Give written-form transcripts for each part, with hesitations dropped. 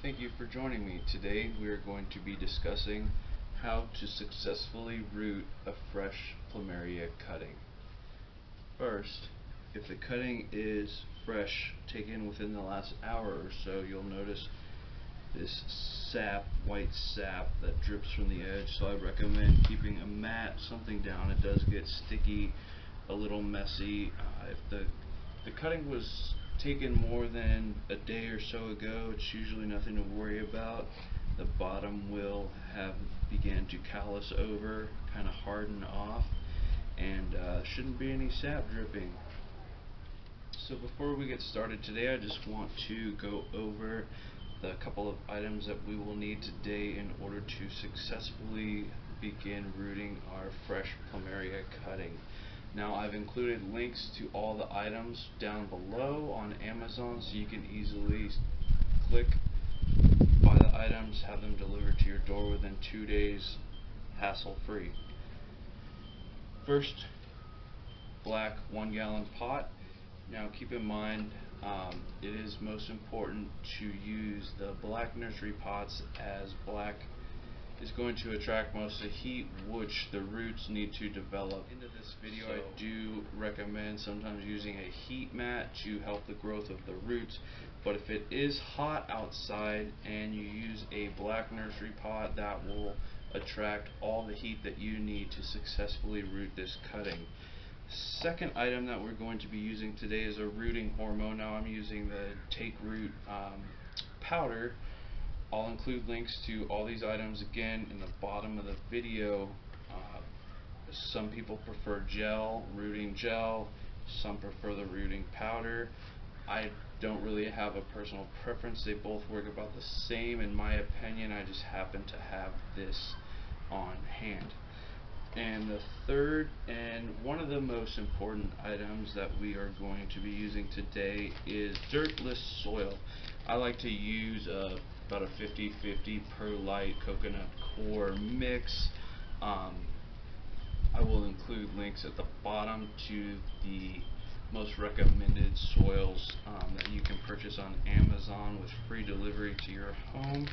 Thank you for joining me. Today we are going to be discussing how to successfully root a fresh Plumeria cutting. First, if the cutting is fresh, taken within the last hour or so, you'll notice this sap, white sap that drips from the edge, so I recommend keeping a mat, something down. It does get sticky, a little messy. If the cutting was taken more than a day or so ago, it's usually nothing to worry about. The bottom will have began to callus over, kind of harden off, and shouldn't be any sap dripping. So before we get started today, I just want to go over the couple of items that we will need today in order to successfully begin rooting our fresh Plumeria cutting. Now, I've included links to all the items down below on Amazon, so you can easily click, buy the items, have them delivered to your door within 2 days, hassle-free. First, black 1 gallon pot. Now keep in mind, it is most important to use the black nursery pots, as black is going to attract most of the heat which the roots need to develop. Into this video, I do recommend sometimes using a heat mat to help the growth of the roots, but if it is hot outside and you use a black nursery pot, that will attract all the heat that you need to successfully root this cutting. Second item that we're going to be using today is a rooting hormone. Now I'm using the Take Root powder. I'll include links to all these items again in the bottom of the video. Some people prefer gel, rooting gel, some prefer the rooting powder. I don't really have a personal preference. They both work about the same in my opinion. I just happen to have this on hand. And the third and one of the most important items that we are going to be using today is dirtless soil. I like to use about a 50-50 perlite coconut coir mix. I will include links at the bottom to the most recommended soils that you can purchase on Amazon with free delivery to your home.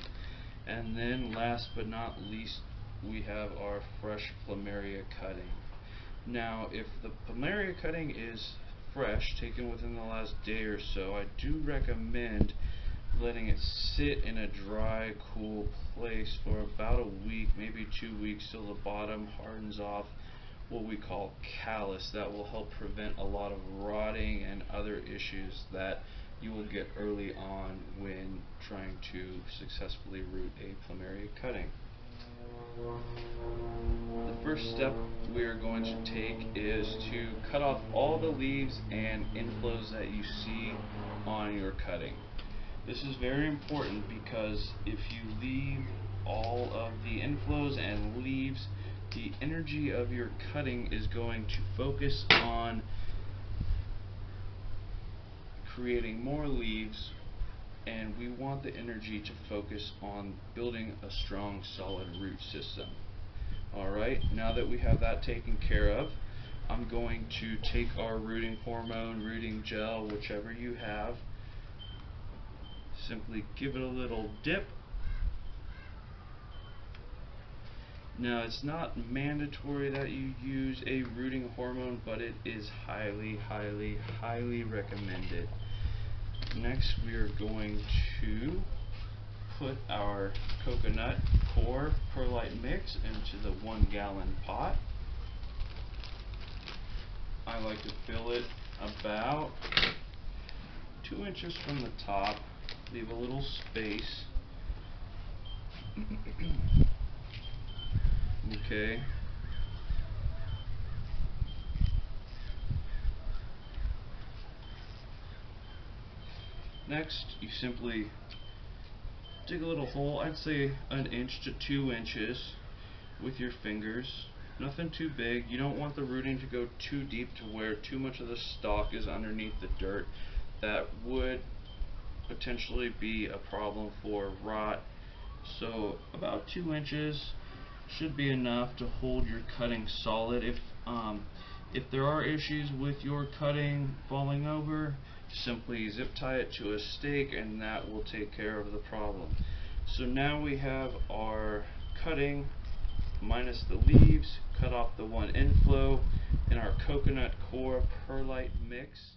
And then last but not least, we have our fresh Plumeria cutting. Now, if the Plumeria cutting is fresh, taken within the last day or so, I do recommend letting it sit in a dry, cool place for about a week, maybe 2 weeks, till the bottom hardens off, what we call callus. That will help prevent a lot of rotting and other issues that you will get early on when trying to successfully root a Plumeria cutting. The first step we are going to take is to cut off all the leaves and inflows that you see on your cutting. This is very important because if you leave all of the inflows and leaves, the energy of your cutting is going to focus on creating more leaves, and we want the energy to focus on building a strong, solid root system. Alright, now that we have that taken care of, I'm going to take our rooting hormone, rooting gel, whichever you have, simply give it a little dip. Now, it's not mandatory that you use a rooting hormone, but it is highly, highly, highly recommended. Next, we are going to put our coconut coir perlite mix into the 1 gallon pot. I like to fill it about 2 inches from the top. Leave a little space. Okay. Next, you simply dig a little hole, I'd say 1 inch to 2 inches, with your fingers. Nothing too big. You don't want the rooting to go too deep to where too much of the stalk is underneath the dirt. That would potentially be a problem for rot. So about 2 inches should be enough to hold your cutting solid. If there are issues with your cutting falling over, Simply zip tie it to a stake and that will take care of the problem. So now we have our cutting minus the leaves, cut off the one inflow, and our coconut core perlite mix.